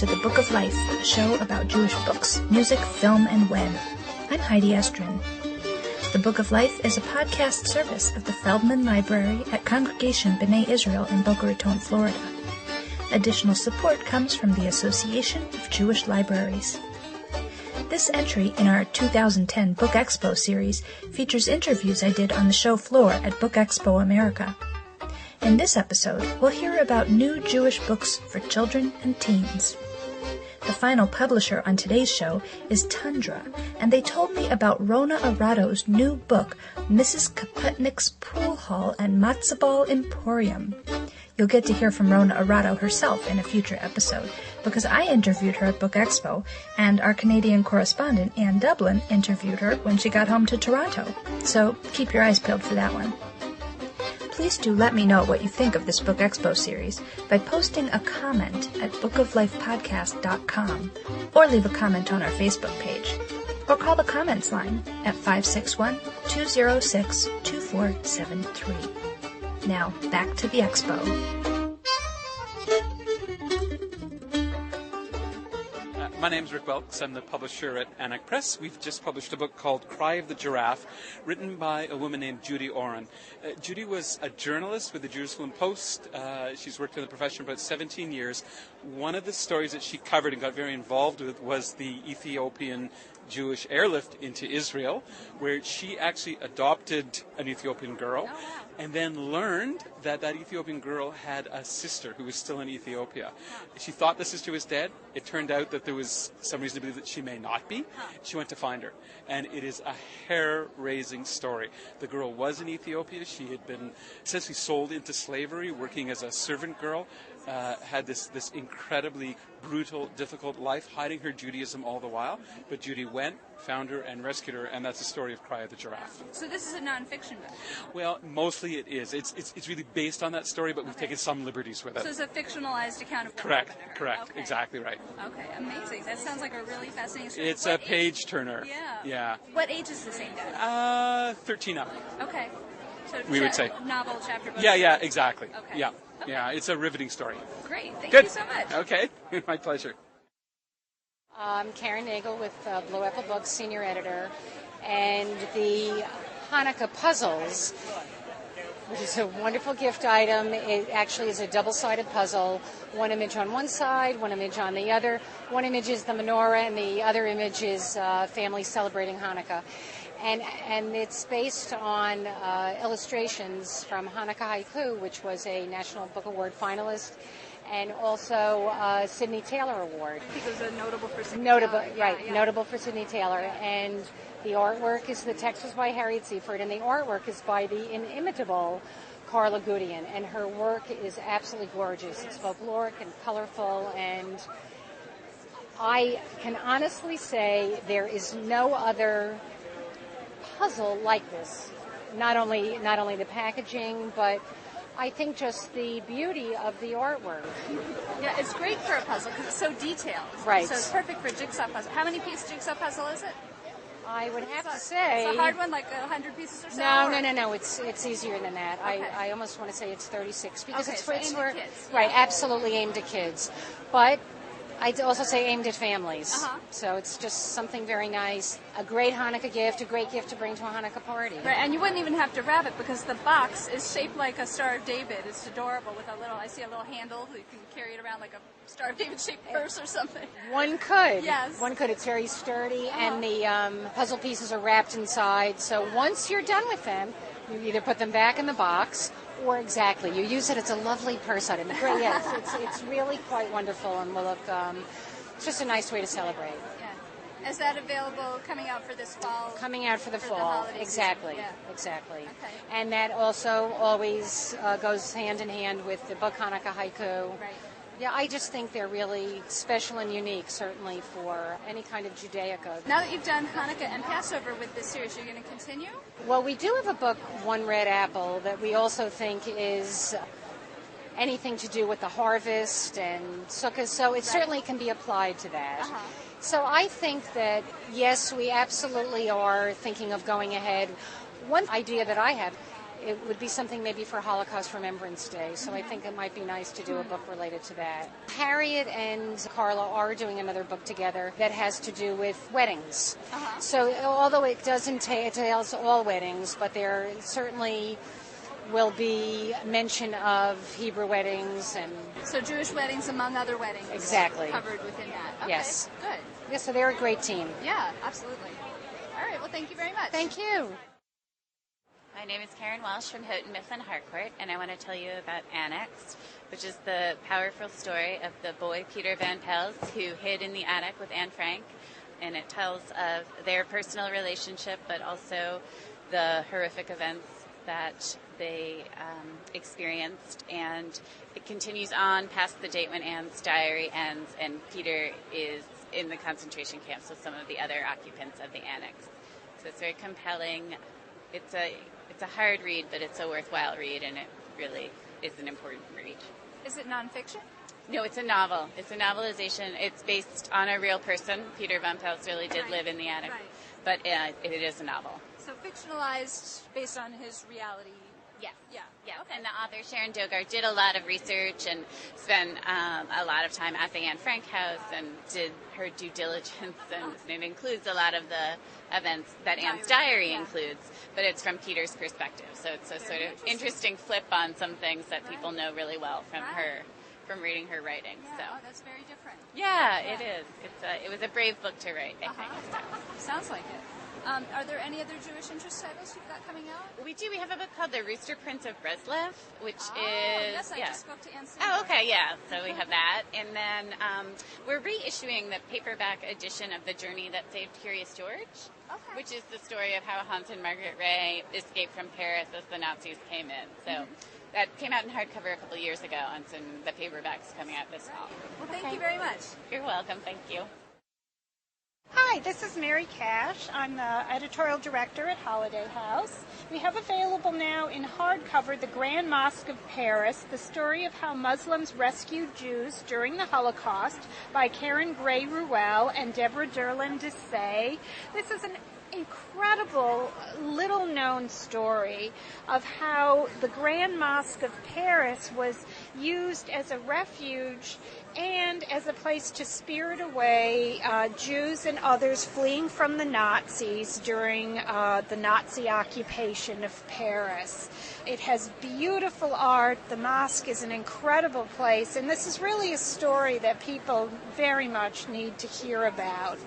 to the Book of Life, a show about Jewish books, music, film, and web. I'm Heidi Estrin. The Book of Life is a podcast service of the Feldman Library at Congregation B'nai Israel in Boca Raton, Florida. Additional support comes from the Association of Jewish Libraries. This entry in our 2010 Book Expo series features interviews I did on the show floor at Book Expo America. In this episode, we'll hear about new Jewish books for children and teens. The final publisher on today's show is Tundra, and they told me about Rona Arado's new book, Mrs. Kaputnik's Pool Hall and Matzo Ball Emporium. You'll get to hear from Rona Arado herself in a future episode, because I interviewed her at Book Expo, and our Canadian correspondent, Ann Dublin, interviewed her when she got home to Toronto. So keep your eyes peeled for that one. Please do let me know what you think of this Book Expo series by posting a comment at bookoflifepodcast.com, or leave a comment on our Facebook page, or call the comments line at 561-206-2473. Now, back to the expo. My name's Rick Welks. I'm the publisher at Anak Press. We've just published a book called Cry of the Giraffe, written by a woman named Judy Oren. Judy was a journalist with the Jerusalem Post. She's worked in the profession for about 17 years. One of the stories that she covered and got very involved with was the Ethiopian Jewish airlift into Israel, where she actually adopted an Ethiopian girl and then learned that that Ethiopian girl had a sister who was still in Ethiopia. She thought the sister was dead. It turned out that there was some reason to believe that she may not be. She went to find her, and it is a hair-raising story. The girl was in Ethiopia. She had been essentially sold into slavery, working as a servant girl, had this incredibly brutal, difficult life, hiding her Judaism all the while. But Judy went, found her, and rescued her, and that's the story of Cry of the Giraffe. So this is a nonfiction book? Well, mostly it is. It's really based on that story, but we've taken some liberties with it. So it's a fictionalized account of Correct, Okay. exactly right. Okay, amazing. That sounds like a really fascinating story. It's a page-turner. Yeah. What age is this aimed at? 13 up. Okay. So we would say. Novel, chapter book? Yeah, exactly. Okay. Yeah. Yeah, it's a riveting story. Great. Thank Good. you so much. Okay. My pleasure. I'm Karen Nagel with Blue Apple Books, senior editor, and the Hanukkah puzzles, which is a wonderful gift item. It actually is a double-sided puzzle, one image on one side, one image on the other. One image is the menorah, and the other image is family celebrating Hanukkah. And it's based on illustrations from Hanukkah Haiku, which was a National Book Award finalist, and also Sidney Taylor Award. It was notable for Sidney Taylor. Right, Notable for Sidney Taylor. And the artwork is, the text was by Harriet Seaford, and the artwork is by the inimitable Carla Gudian, and her work is absolutely gorgeous. It's folkloric and colorful, and I can honestly say there is no other puzzle like this. Not only the packaging, but I think just the beauty of the artwork. Yeah, it's great for a puzzle because it's so detailed. Right. So it's perfect for a jigsaw puzzle. How many piece jigsaw puzzle is it? I would have to say... It's a hard one, like 100 pieces or so? No. It's easier than that. Okay. I almost want to say it's 36 because okay, it's so for aimed at kids. Right, absolutely aimed at kids. But I'd also say aimed at families. So it's just something very nice. A great Hanukkah gift, a great gift to bring to a Hanukkah party. Right, and you wouldn't even have to wrap it because the box is shaped like a Star of David. It's adorable with I see a little handle. You can carry it around like a Star of David shaped purse or something. One could. Yes. One could. It's very sturdy, and the puzzle pieces are wrapped inside. So once you're done with them, you either put them back in the box, or exactly, you use it. It's a lovely purse item. Yes, it's really quite wonderful, and will look. It's just a nice way to celebrate. Yeah. Is that available coming out for this fall? Coming out for the fall. The holiday exactly. Season? Yeah. Exactly. Okay. And that also always goes hand in hand with the book Hanukkah Haiku. Right. Yeah, I just think they're really special and unique, certainly for any kind of Judaica. Now that you've done Hanukkah and Passover with this series, you're going to continue? Well, we do have a book, One Red Apple, that we also think is anything to do with the harvest and sukkah, so it certainly can be applied to that. So I think that, yes, we absolutely are thinking of going ahead. One idea that I have it would be something maybe for Holocaust Remembrance Day, so I think it might be nice to do a book related to that. Harriet and Carla are doing another book together that has to do with weddings. So although it doesn't entails all weddings, but there certainly will be mention of Hebrew weddings and... So Jewish weddings among other weddings. Exactly. Covered within that. Okay, yes. Good. Yeah, so they're a great team. Yeah, absolutely. All right, well, thank you very much. Thank you. My name is Karen Walsh from Houghton Mifflin Harcourt, and I want to tell you about Annexed, which is the powerful story of the boy Peter Van Pels who hid in the attic with Anne Frank, and it tells of their personal relationship, but also the horrific events that they experienced, and it continues on past the date when Anne's diary ends, and Peter is in the concentration camps with some of the other occupants of the annex. So it's very compelling. It's a hard read, but it's a worthwhile read, and it really is an important read. Is it nonfiction? No, it's a novel. It's a novelization. It's based on a real person. Peter Van Pels really did live in the attic, but it is a novel. So fictionalized based on his reality. Yes. Yeah. Yes. Okay. And the author, Sharon Dogart, did a lot of research and spent a lot of time at the Anne Frank house and did her due diligence, and it includes a lot of the events that Anne's diary includes, but it's from Peter's perspective. So it's a sort of interesting flip on some things that people know really well from her, from reading her writing. Yeah. So That's very different. Yeah, it is. It was a brave book to write, I think. Sounds like it. Are there any other Jewish interest titles you've got coming out? We do. We have a book called The Rooster Prince of Breslev, which is... Yes, I just spoke to Anne Seymour. Oh, okay, yeah. So we have that. And then we're reissuing the paperback edition of The Journey That Saved Curious George, which is the story of how Hans and Margaret Ray escaped from Paris as the Nazis came in. So that came out in hardcover a couple of years ago, and so the paperback's coming out this fall. Well, thank you very much. You're welcome. Thank you. Hi, this is Mary Cash. I'm the editorial director at Holiday House. We have available now in hardcover The Grand Mosque of Paris, the story of how Muslims rescued Jews during the Holocaust by Karen Gray Ruel and Deborah Derlin-Desay. This is an incredible little-known story of how the Grand Mosque of Paris was used as a refuge and as a place to spirit away Jews and others fleeing from the Nazis during the Nazi occupation of Paris. It has beautiful art. The mosque is an incredible place, and this is really a story that people very much need to hear about.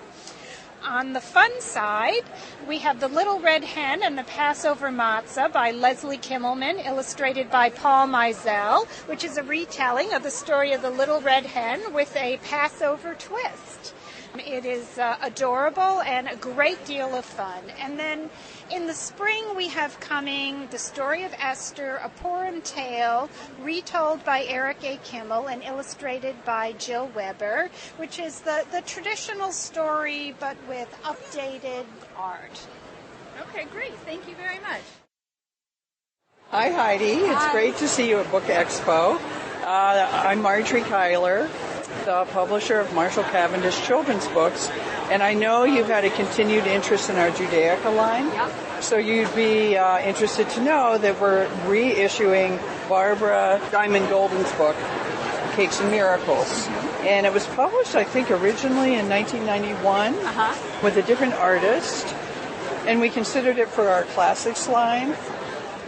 On the fun side, we have The Little Red Hen and the Passover Matzah by Leslie Kimmelman, illustrated by Paul Meisel, which is a retelling of the story of the Little Red Hen with a Passover twist. It is adorable and a great deal of fun. And then in the spring we have coming The Story of Esther, a Purim tale, retold by Eric A. Kimmel and illustrated by Jill Weber, which is the traditional story but with updated art. Okay, great. Thank you very much. Hi, Heidi. It's great to see you at Book Expo. I'm Marjorie Kyler, the publisher of Marshall Cavendish children's books, and I know you've had a continued interest in our Judaica line, so you'd be interested to know that we're reissuing Barbara Diamond Golden's book, Cakes and Miracles. And it was published, I think, originally in 1991 with a different artist, and we considered it for our classics line.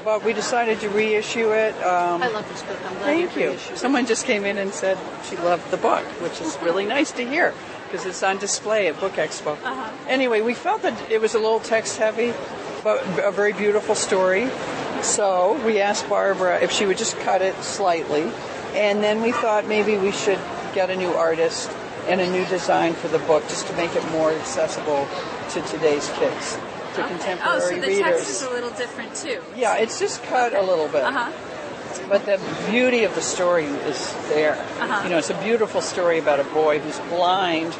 But we decided to reissue it. I love this book. I'm glad Thank you. Someone just came in and said she loved the book, which is really nice to hear because it's on display at Book Expo. Anyway, we felt that it was a little text-heavy, but a very beautiful story. So we asked Barbara if she would just cut it slightly, and then we thought maybe we should get a new artist and a new design for the book just to make it more accessible to today's kids. Contemporary so the readers. text is a little different too. Yeah, it's just cut a little bit. But the beauty of the story is there. You know, it's a beautiful story about a boy who's blind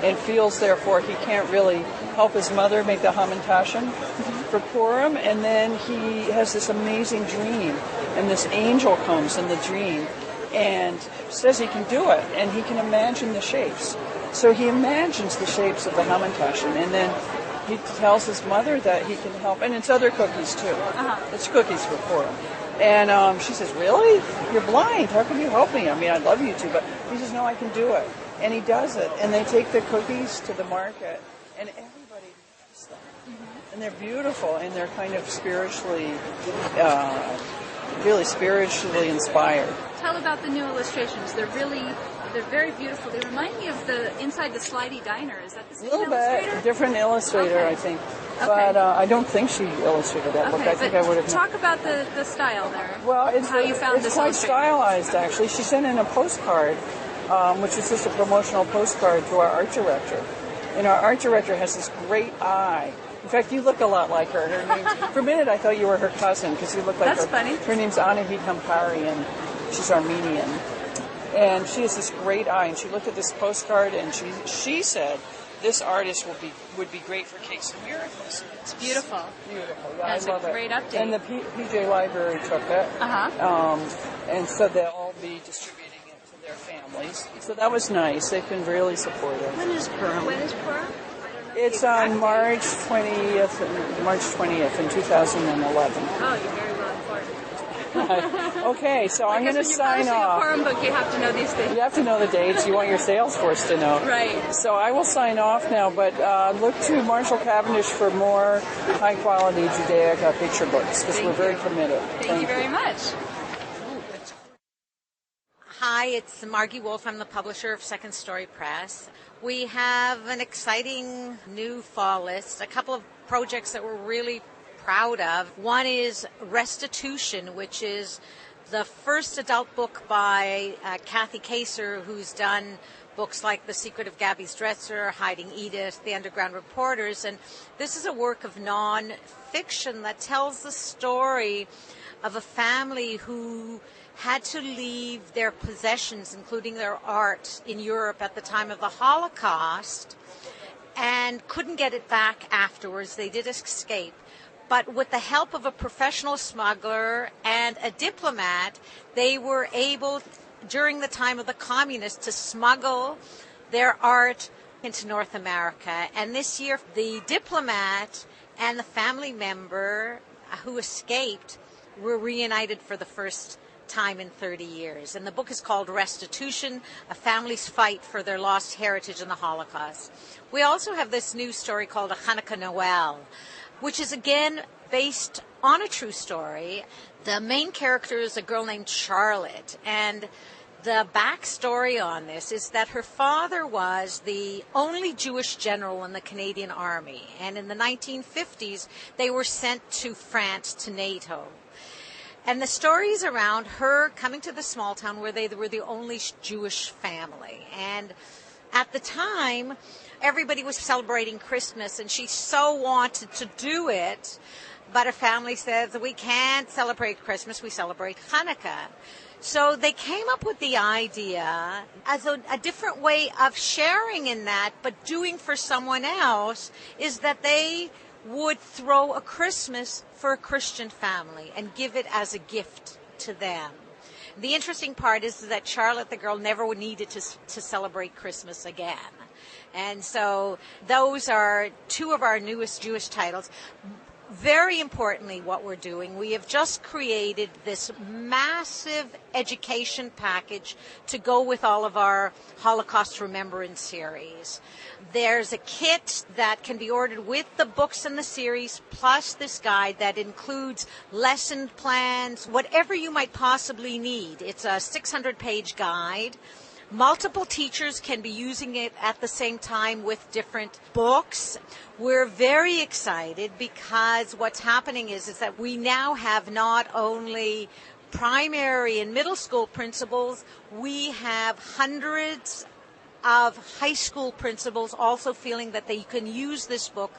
and feels therefore he can't really help his mother make the Hamantashen for Purim, and then he has this amazing dream, and this angel comes in the dream and says he can do it, and he can imagine the shapes. So he imagines the shapes of the Hamantashen, and then he tells his mother that he can help, and it's other cookies too. It's cookies for him. And she says, "Really? You're blind. How can you help me? I mean, I'd love you to." But he says, "No, I can do it." And he does it. And they take the cookies to the market, and everybody loves them. And they're beautiful, and they're kind of spiritually, really spiritually inspired. Tell about the new illustrations. They're very beautiful. They remind me of the Inside the Slidey Diner. Is that the same illustrator? A little bit. Different illustrator, I think. But I don't think she illustrated that book. I think I would have. Talk about the style there. Well, it's how you found it's quite stylized, actually. She sent in a postcard, which is just a promotional postcard to our art director. And our art director has this great eye. In fact, you look a lot like her. Her name's, for a minute, I thought you were her cousin because you look like her. That's funny. Her name's Anahit Hampari, and she's Armenian. And she has this great eye, and she looked at this postcard, and she said, "This artist would be great for Cakes and Miracles." It's beautiful. Beautiful. Yeah, That's I love a great update. And the PJ Library took it. And so they'll all be distributing it to their families. So that was nice. They've been really supportive. When is Purim? It's on March 20th in 2011. Oh, you're very well informed. Okay, so I'm going to sign off. When you're publishing a Purim book, you have to know these things. You have to know the dates. You want your sales force to know. Right. So I will sign off now, but look to Marshall Cavendish for more high-quality Judaic picture books, because we're very committed. Thank you very much. Hi, it's Margie Wolf. I'm the publisher of Second Story Press. We have an exciting new fall list, a couple of projects that we're really proud of. One is Restitution, which is the first adult book by Kathy Kaser, who's done books like The Secret of Gabby's Dresser, Hiding Edith, The Underground Reporters. And this is a work of non-fiction that tells the story of a family who had to leave their possessions, including their art, in Europe at the time of the Holocaust and couldn't get it back afterwards. They did escape. But with the help of a professional smuggler and a diplomat, they were able, during the time of the communists, to smuggle their art into North America. And this year, the diplomat and the family member who escaped were reunited for the first time in 30 years. And the book is called Restitution, A Family's Fight for Their Lost Heritage in the Holocaust. We also have this new story called A Hanukkah Noel, which is again based on a true story. The main character is a girl named Charlotte, and the backstory on this is that her father was the only Jewish general in the Canadian Army, and in the 1950s they were sent to France, to NATO. And the story is around her coming to the small town where they were the only Jewish family. And at the time, everybody was celebrating Christmas, and she so wanted to do it, but her family says, "We can't celebrate Christmas, we celebrate Hanukkah." So they came up with the idea as a different way of sharing in that, but doing for someone else, is that they would throw a Christmas for a Christian family and give it as a gift to them. The interesting part is that Charlotte, the girl, never needed to celebrate Christmas again. And so those are two of our newest Jewish titles. Very importantly, what we're doing, we have just created this massive education package to go with all of our Holocaust Remembrance series. There's a kit that can be ordered with the books in the series, plus this guide that includes lesson plans, whatever you might possibly need. It's a 600-page guide. Multiple teachers can be using it at the same time with different books. We're very excited because what's happening is that we now have not only primary and middle school principals, we have hundreds of high school principals also feeling that they can use this book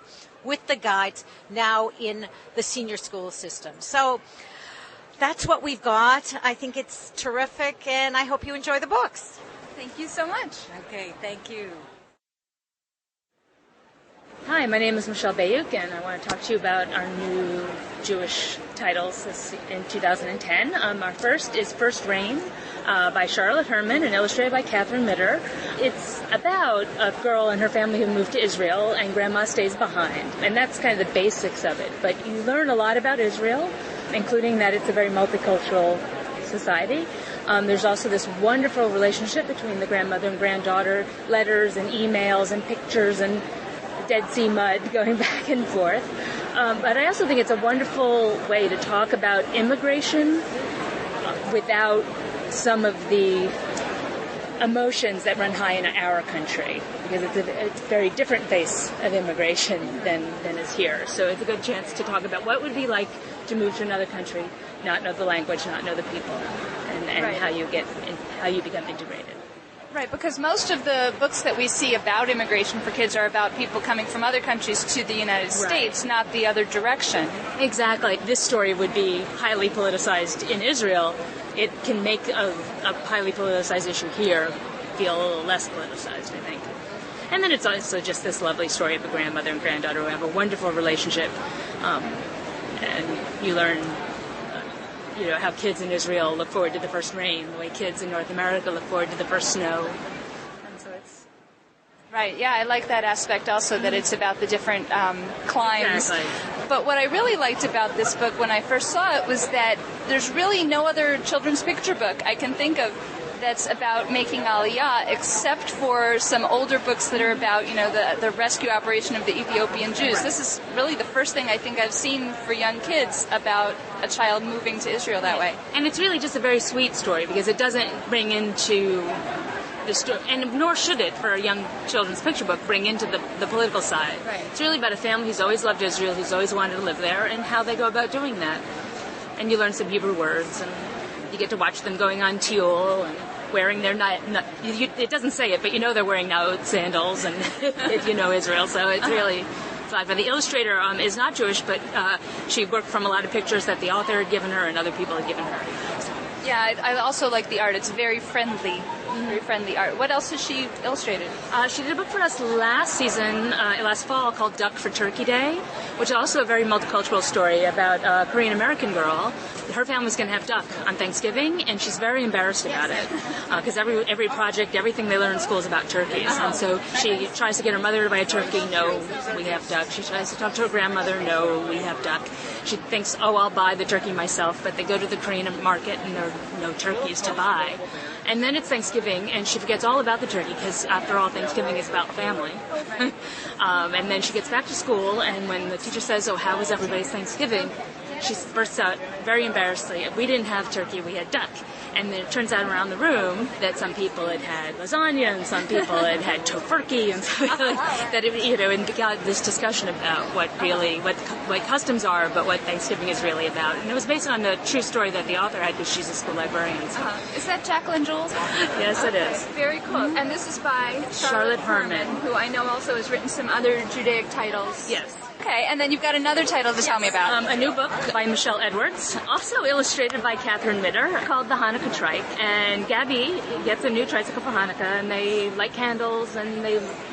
with the guides now in the senior school system. So that's what we've got. I think it's terrific, and I hope you enjoy the books. Thank you so much. Okay, thank you. Hi, my name is Michelle Bayuk, and I want to talk to you about our new Jewish titles in 2010. Our first is First Rain by Charlotte Herman and illustrated by Catherine Mitter. It's about a girl and her family who moved to Israel, and Grandma stays behind. And that's kind of the basics of it. But you learn a lot about Israel, including that it's a very multicultural society. There's also this wonderful relationship between the grandmother and granddaughter, letters and emails and pictures and Dead Sea mud going back and forth. But I also think it's a wonderful way to talk about immigration without some of the emotions that run high in our country, because it's a very different face of immigration than is here. So it's a good chance to talk about what it would be like to move to another country, not know the language, not know the people, and right. how you become integrated. Right, because most of the books that we see about immigration for kids are about people coming from other countries to the United States, not the other direction. Exactly. This story would be highly politicized in Israel. It can make a highly politicized issue here feel a little less politicized, I think. And then it's also just this lovely story of a grandmother and granddaughter who have a wonderful relationship. And you learn how kids in Israel look forward to the first rain, the way kids in North America look forward to the first snow. And so it's... Right, yeah, I like that aspect also, that it's about the different climes. Exactly. But what I really liked about this book when I first saw it was that there's really no other children's picture book I can think of that's about making Aliyah, except for some older books that are about, the rescue operation of the Ethiopian Jews. Right. This is really the first thing I think I've seen for young kids about a child moving to Israel that way. And it's really just a very sweet story, because it doesn't bring into the story, and nor should it for a young children's picture book, bring into the political side. Right. It's really about a family who's always loved Israel, who's always wanted to live there, and how they go about doing that. And you learn some Hebrew words, and you get to watch them going on tiul and wearing their it doesn't say it, but they're wearing naot sandals, and if you know Israel, so it's really fun. But the illustrator is not Jewish, but she worked from a lot of pictures that the author had given her and other people had given her. So. Yeah, I also like the art. It's very friendly. Very friendly art. What else has she illustrated? She did a book for us last fall called Duck for Turkey Day, which is also a very multicultural story about a Korean American girl. Her family's going to have duck on Thanksgiving, and she's very embarrassed about it, because every project, everything they learn in school is about turkeys. And so she tries to get her mother to buy a turkey. No, we have duck. She tries to talk to her grandmother. No, we have duck. She thinks, I'll buy the turkey myself, but they go to the Korean market and there are no turkeys to buy. And then it's Thanksgiving, and she forgets all about the turkey, because after all, Thanksgiving is about family. And then she gets back to school, and when the teacher says, how was everybody's Thanksgiving? She bursts out very embarrassedly, we didn't have turkey, we had duck. And then it turns out around the room that some people had lasagna, and some people had tofurkey, and so and we got this discussion about what customs are, but what Thanksgiving is really about. And it was based on a true story that the author had, because she's a school librarian. So. Is that Jacqueline Jules? Yes, it is. Very cool. Mm-hmm. And this is by Charlotte Herman, who I know also has written some other Judaic titles. Yes. Okay, and then you've got another title to tell me about. A new book by Michelle Edwards, also illustrated by Catherine Mitter, called The Hanukkah Trike. And Gabby gets a new tricycle for Hanukkah, and they light candles, and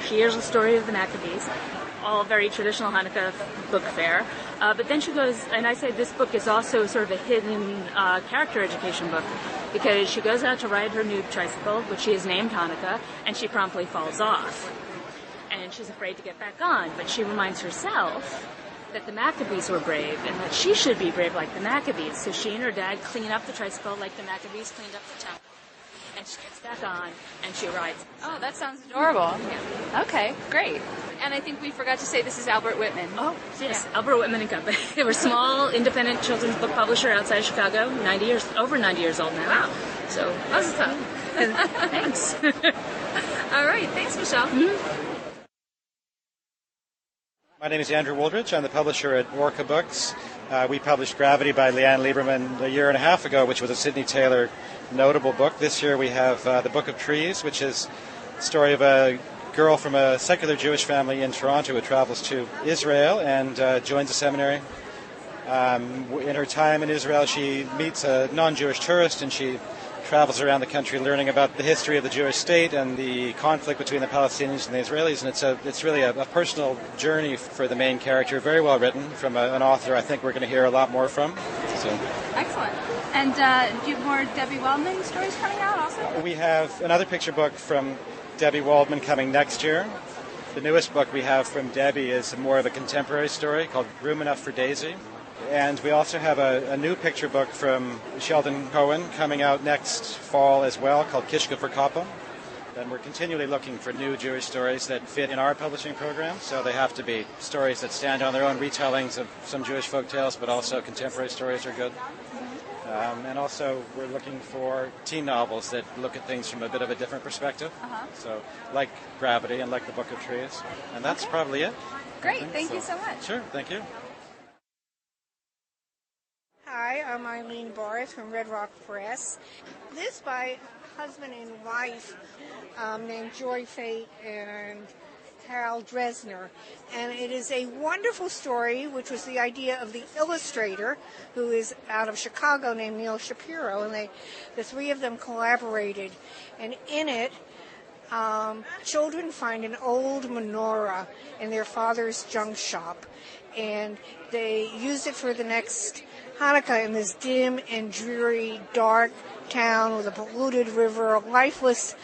she hears the story of the Maccabees. All very traditional Hanukkah book fare. But then she goes, and I say this book is also sort of a hidden character education book, because she goes out to ride her new tricycle, which she has named Hanukkah, and she promptly falls off. And she's afraid to get back on, but she reminds herself that the Maccabees were brave and that she should be brave like the Maccabees. So she and her dad clean up the tricycle like the Maccabees cleaned up the temple. And she gets back on, and she rides. Oh, that sounds adorable. Yeah. Okay, great. And I think we forgot to say this is Albert Whitman. Oh, yes, yeah. Albert Whitman and Company. They were a small, independent children's book publisher outside of Chicago, over 90 years old now. Wow. So, awesome. Thanks. All right, thanks, Michelle. Mm-hmm. My name is Andrew Wooldridge. I'm the publisher at Orca Books. We published Gravity by Leanne Lieberman a year and a half ago, which was a Sidney Taylor notable book. This year we have The Book of Trees, which is the story of a girl from a secular Jewish family in Toronto who travels to Israel and joins a seminary. In her time in Israel, she meets a non-Jewish tourist, and she travels around the country learning about the history of the Jewish state and the conflict between the Palestinians and the Israelis. And it's really a personal journey for the main character, very well written from an author I think we're going to hear a lot more from. So. Excellent. And do you have more Debbie Waldman stories coming out also? We have another picture book from Debbie Waldman coming next year. The newest book we have from Debbie is more of a contemporary story called Room Enough for Daisy. And we also have a new picture book from Sheldon Cohen coming out next fall as well called Kishka for Kappa. And we're continually looking for new Jewish stories that fit in our publishing program. So they have to be stories that stand on their own retellings of some Jewish folk tales, but also contemporary stories are good. And also we're looking for teen novels that look at things from a bit of a different perspective. So like Gravity and like the Book of Trees. And that's probably it. Great. Thank you so much. Sure. Thank you. Hi, I'm Eileen Barth from Red Rock Press. This by husband and wife named Joy Fate and Carol Dresner. And it is a wonderful story, which was the idea of the illustrator, who is out of Chicago, named Neil Shapiro. And the three of them collaborated. And in it, children find an old menorah in their father's junk shop. And they used it for the next Hanukkah in this dim and dreary, dark town with a polluted river, a lifeless,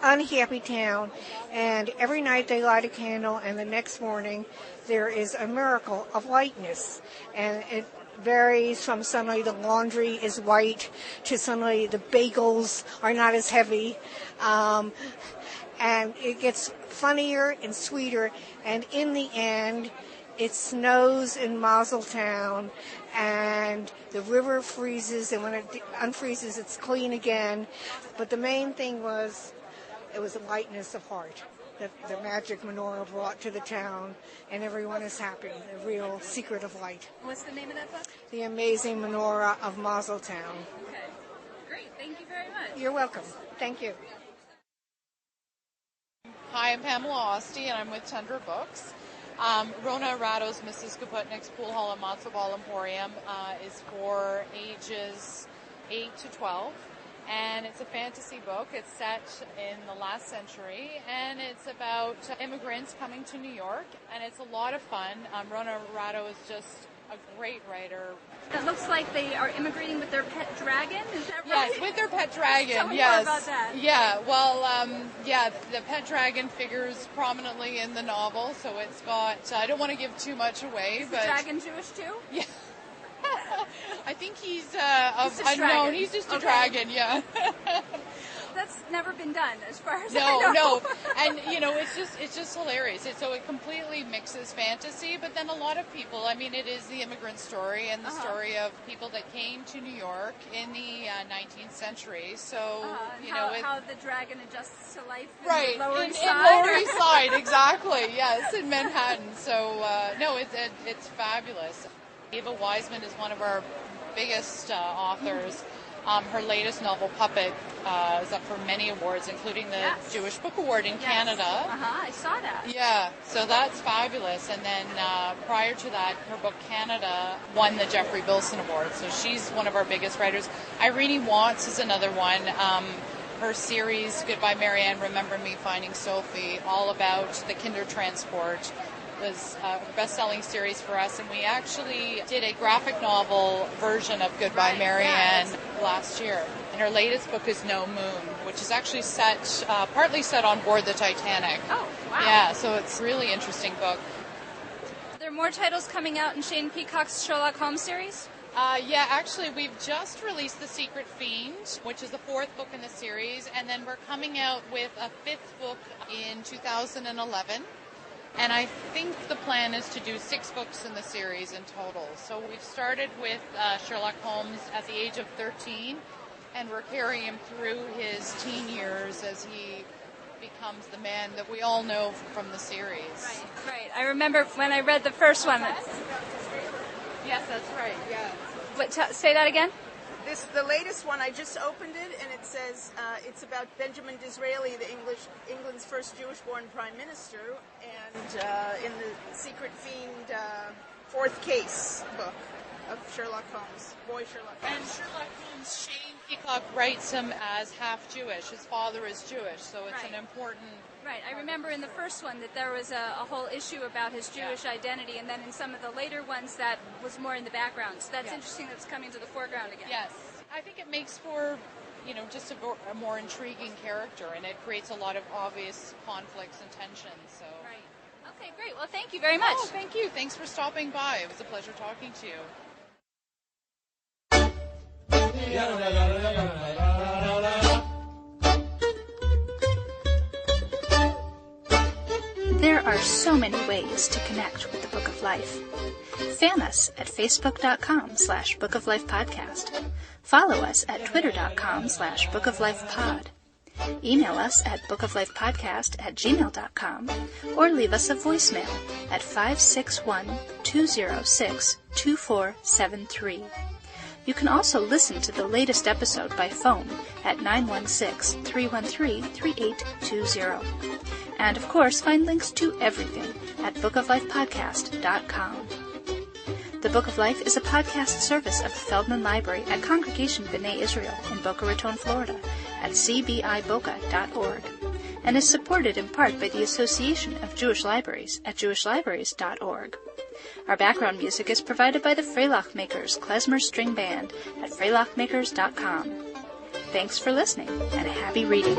unhappy town. And every night they light a candle, and the next morning there is a miracle of lightness. And it varies from suddenly the laundry is white to suddenly the bagels are not as heavy. And it gets funnier and sweeter. And in the end, it snows in Mazeltown, and the river freezes, and when it unfreezes, it's clean again. But the main thing was, it was a lightness of heart that the magic menorah brought to the town, and everyone is happy, the real secret of light. What's the name of that book? The Amazing Menorah of Mazeltown. Okay. Great. Thank you very much. You're welcome. Thank you. Hi, I'm Pamela Osti, and I'm with Tundra Books. Rona Rado's Mrs. Kaputnik's Pool Hall and Matzo Ball Emporium is for ages 8 to 12, and it's a fantasy book. It's set in the last century, and it's about immigrants coming to New York, and it's a lot of fun. Rona Rado is just a great writer. It looks like they are immigrating with their pet dragon, is that right? Yes, with their pet dragon, Tell me yes. more about that. Yeah, well, the pet dragon figures prominently in the novel, so it's got, I don't want to give too much away, Is but... the dragon Jewish too? Yeah. I think he's Just a unknown. dragon. He's just a Okay. dragon, yeah. That's never been done, as far as I know. No, and it's just hilarious. So it completely mixes fantasy, but then a lot of people. I mean, it is the immigrant story and the story of people that came to New York in the 19th century. So how the dragon adjusts to life right in the Lower in East Side. Lower East Side, exactly. Yes, in Manhattan. So it's fabulous. Eva Wiseman is one of our biggest authors. Her latest novel, Puppet, is up for many awards, including the Jewish Book Award in Canada. I saw that. Yeah, so that's fabulous. And then prior to that, her book, Canada, won the Jeffrey Bilson Award. So she's one of our biggest writers. Irene Watts is another one. Her series, Goodbye Marianne, Remember Me, Finding Sophie, all about the Kindertransport, was a best-selling series for us, and we actually did a graphic novel version of Goodbye Marianne last year. And her latest book is No Moon, which is actually partly set on board the Titanic. Oh, wow. Yeah, so it's a really interesting book. Are there more titles coming out in Shane Peacock's Sherlock Holmes series? Actually, we've just released The Secret Fiend, which is the fourth book in the series, and then we're coming out with a fifth book in 2011. And I think the plan is to do 6 books in the series in total. So we've started with Sherlock Holmes at the age of 13, and we're carrying him through his teen years as he becomes the man that we all know from the series. Right. I remember when I read the first one. Yes, that's right, yeah. But say that again? The latest one, I just opened it, and it says it's about Benjamin Disraeli, England's first Jewish-born prime minister, and in the Secret Fiend fourth case book. of Sherlock Holmes, boy Sherlock Holmes. And Sherlock Holmes, Shane Peacock writes him as half Jewish. His father is Jewish, so it's an important... Right. I remember in the first one that there was a whole issue about his Jewish identity, and then in some of the later ones that was more in the background. So that's interesting that's coming to the foreground again. Yes. I think it makes for, just a more intriguing character, and it creates a lot of obvious conflicts and tensions. So. Right. Okay, great. Well, thank you very much. Oh, thank you. Thanks for stopping by. It was a pleasure talking to you. There are so many ways to connect with the Book of Life. Fan us at facebook.com/Book of Life Podcast. Follow us at twitter.com/Book of Life Pod. Email us at bookoflifepodcast@gmail.com or leave us a voicemail at 561-206-2473. You can also listen to the latest episode by phone at 916-313-3820. And, of course, find links to everything at bookoflifepodcast.com. The Book of Life is a podcast service of the Feldman Library at Congregation B'nai Israel in Boca Raton, Florida, at cbiboca.org, and is supported in part by the Association of Jewish Libraries at jewishlibraries.org. Our background music is provided by the Freilach Makers Klezmer String Band at freilachmakers.com. Thanks for listening, and happy reading.